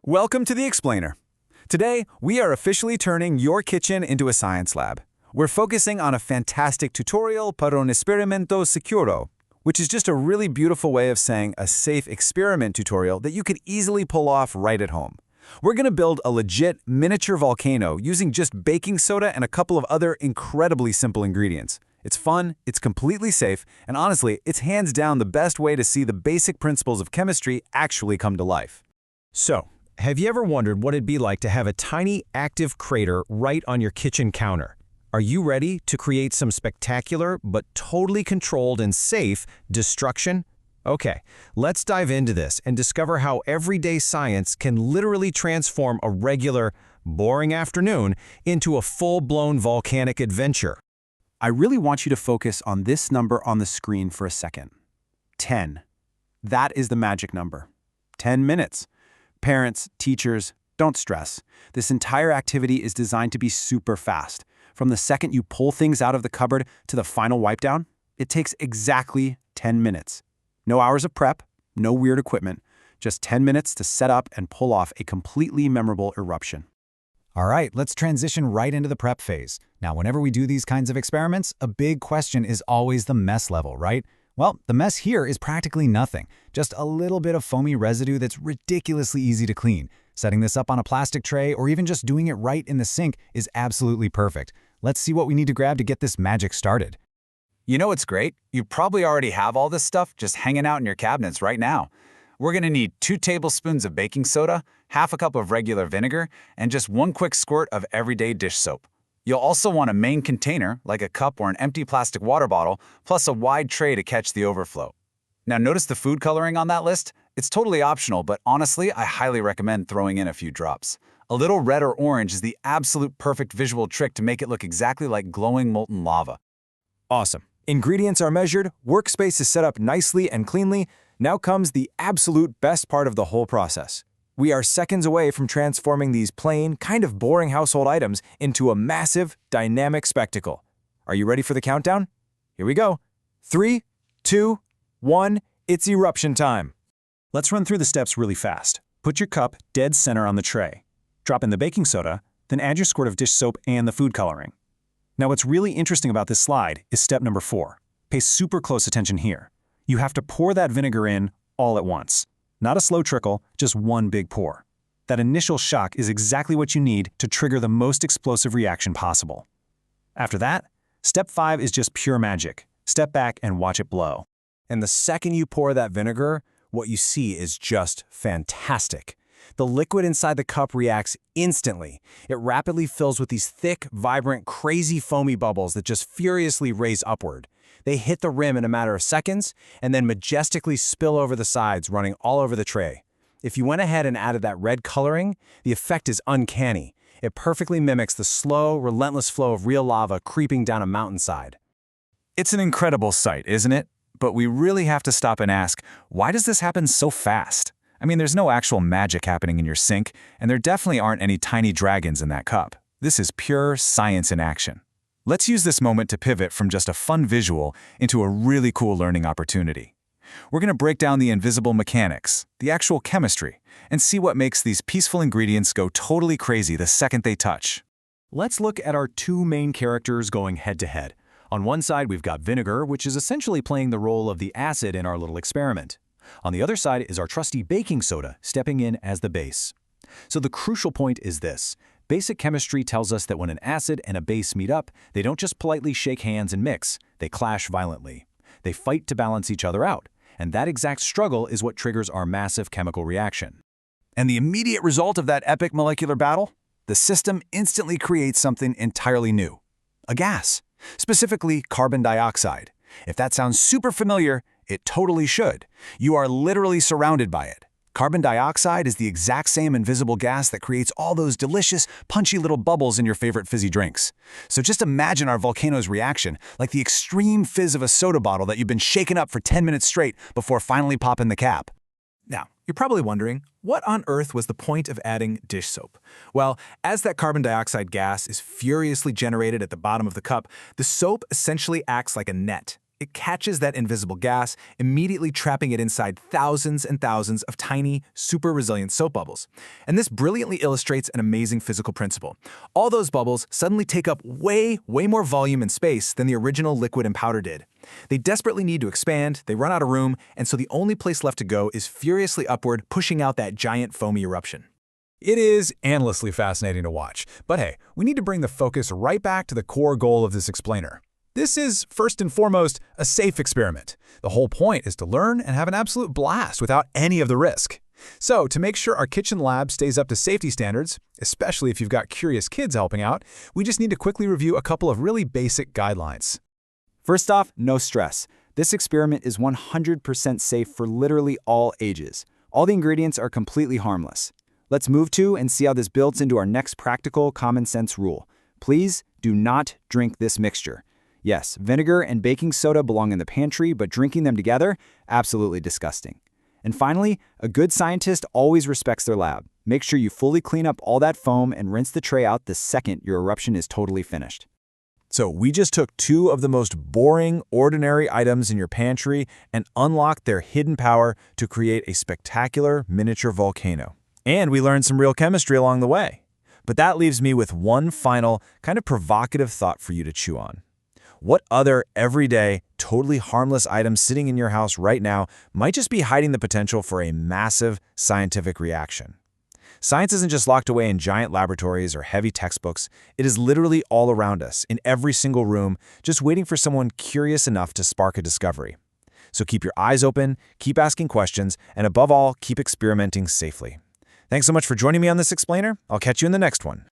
Welcome to The Explainer. Today, we are officially turning your kitchen into a science lab. We're focusing on a fantastic tutorial para un experimento seguro, which is just a really beautiful way of saying a safe experiment tutorial that you could easily pull off right at home. We're going to build a legit miniature volcano using just baking soda and a couple of other incredibly simple ingredients. It's fun, it's completely safe, and honestly, it's hands down the best way to see the basic principles of chemistry actually come to life. So, have you ever wondered what it'd be like to have a tiny, active crater right on your kitchen counter? Are you ready to create some spectacular, but totally controlled and safe destruction? Okay, let's dive into this and discover how everyday science can literally transform a regular, boring afternoon into a full-blown volcanic adventure. I really want you to focus on this number on the screen for a second. 10. That is the magic number. 10 minutes. Parents, teachers, don't stress. This entire activity is designed to be super fast. From the second you pull things out of the cupboard to the final wipe down, it takes exactly 10 minutes. No hours of prep, no weird equipment, just 10 minutes to set up and pull off a completely memorable eruption. All right, let's transition right into the prep phase. Now, whenever we do these kinds of experiments, a big question is always the mess level, right? Well, the mess here is practically nothing, just a little bit of foamy residue that's ridiculously easy to clean. Setting this up on a plastic tray or even just doing it right in the sink is absolutely perfect. Let's see what we need to grab to get this magic started. You know what's great? You probably already have all this stuff just hanging out in your cabinets right now. We're going to need 2 tablespoons of baking soda, half a cup of regular vinegar, and just 1 quick squirt of everyday dish soap. You'll also want a main container, like a cup or an empty plastic water bottle, plus a wide tray to catch the overflow. Now notice the food coloring on that list? It's totally optional, but honestly, I highly recommend throwing in a few drops. A little red or orange is the absolute perfect visual trick to make it look exactly like glowing molten lava. Awesome. Ingredients are measured, workspace is set up nicely and cleanly. Now comes the absolute best part of the whole process. We are seconds away from transforming these plain, kind of boring household items into a massive, dynamic spectacle. Are you ready for the countdown? Here we go. 3, 2, 1, it's eruption time. Let's run through the steps really fast. Put your cup dead center on the tray. Drop in the baking soda, then add your squirt of dish soap and the food coloring. Now what's really interesting about this slide is step number 4. Pay super close attention here. You have to pour that vinegar in all at once. Not a slow trickle, just one big pour. That initial shock is exactly what you need to trigger the most explosive reaction possible. After that, step 5 is just pure magic. Step back and watch it blow. And the second you pour that vinegar, what you see is just fantastic. The liquid inside the cup reacts instantly. It rapidly fills with these thick, vibrant, crazy foamy bubbles that just furiously raise upward. They hit the rim in a matter of seconds and then majestically spill over the sides, running all over the tray. If you went ahead and added that red coloring, the effect is uncanny. It perfectly mimics the slow, relentless flow of real lava creeping down a mountainside. It's an incredible sight, isn't it? But we really have to stop and ask, why does this happen so fast? I mean, there's no actual magic happening in your sink, and there definitely aren't any tiny dragons in that cup. This is pure science in action. Let's use this moment to pivot from just a fun visual into a really cool learning opportunity. We're going to break down the invisible mechanics, the actual chemistry, and see what makes these peaceful ingredients go totally crazy the second they touch. Let's look at our 2 main characters going head-to-head. On one side, we've got vinegar, which is essentially playing the role of the acid in our little experiment. On the other side is our trusty baking soda, stepping in as the base. So the crucial point is this. Basic chemistry tells us that when an acid and a base meet up, they don't just politely shake hands and mix, they clash violently. They fight to balance each other out, and that exact struggle is what triggers our massive chemical reaction. And the immediate result of that epic molecular battle? The system instantly creates something entirely new. A gas, specifically carbon dioxide. If that sounds super familiar, it totally should. You are literally surrounded by it. Carbon dioxide is the exact same invisible gas that creates all those delicious, punchy little bubbles in your favorite fizzy drinks. So just imagine our volcano's reaction, like the extreme fizz of a soda bottle that you've been shaking up for 10 minutes straight before finally popping the cap. Now, you're probably wondering, what on earth was the point of adding dish soap? Well, as that carbon dioxide gas is furiously generated at the bottom of the cup, the soap essentially acts like a net. It catches that invisible gas, immediately trapping it inside thousands and thousands of tiny, super resilient soap bubbles. And this brilliantly illustrates an amazing physical principle. All those bubbles suddenly take up way more volume and space than the original liquid and powder did. They desperately need to expand, they run out of room, and so the only place left to go is furiously upward, pushing out that giant foamy eruption. It is endlessly fascinating to watch, but hey, we need to bring the focus right back to the core goal of this explainer. This is, first and foremost, a safe experiment. The whole point is to learn and have an absolute blast without any of the risk. So, to make sure our kitchen lab stays up to safety standards, especially if you've got curious kids helping out, we just need to quickly review a couple of really basic guidelines. First off, no stress. This experiment is 100% safe for literally all ages. All the ingredients are completely harmless. Let's move to and see how this builds into our next practical common sense rule. Please do not drink this mixture. Yes, vinegar and baking soda belong in the pantry, but drinking them together, absolutely disgusting. And finally, a good scientist always respects their lab. Make sure you fully clean up all that foam and rinse the tray out the second your eruption is totally finished. So we just took two of the most boring, ordinary items in your pantry and unlocked their hidden power to create a spectacular miniature volcano. And we learned some real chemistry along the way. But that leaves me with one final, kind of provocative thought for you to chew on. What other everyday, totally harmless items sitting in your house right now might just be hiding the potential for a massive scientific reaction? Science isn't just locked away in giant laboratories or heavy textbooks. It is literally all around us, in every single room, just waiting for someone curious enough to spark a discovery. So keep your eyes open, keep asking questions, and above all, keep experimenting safely. Thanks so much for joining me on this explainer. I'll catch you in the next one.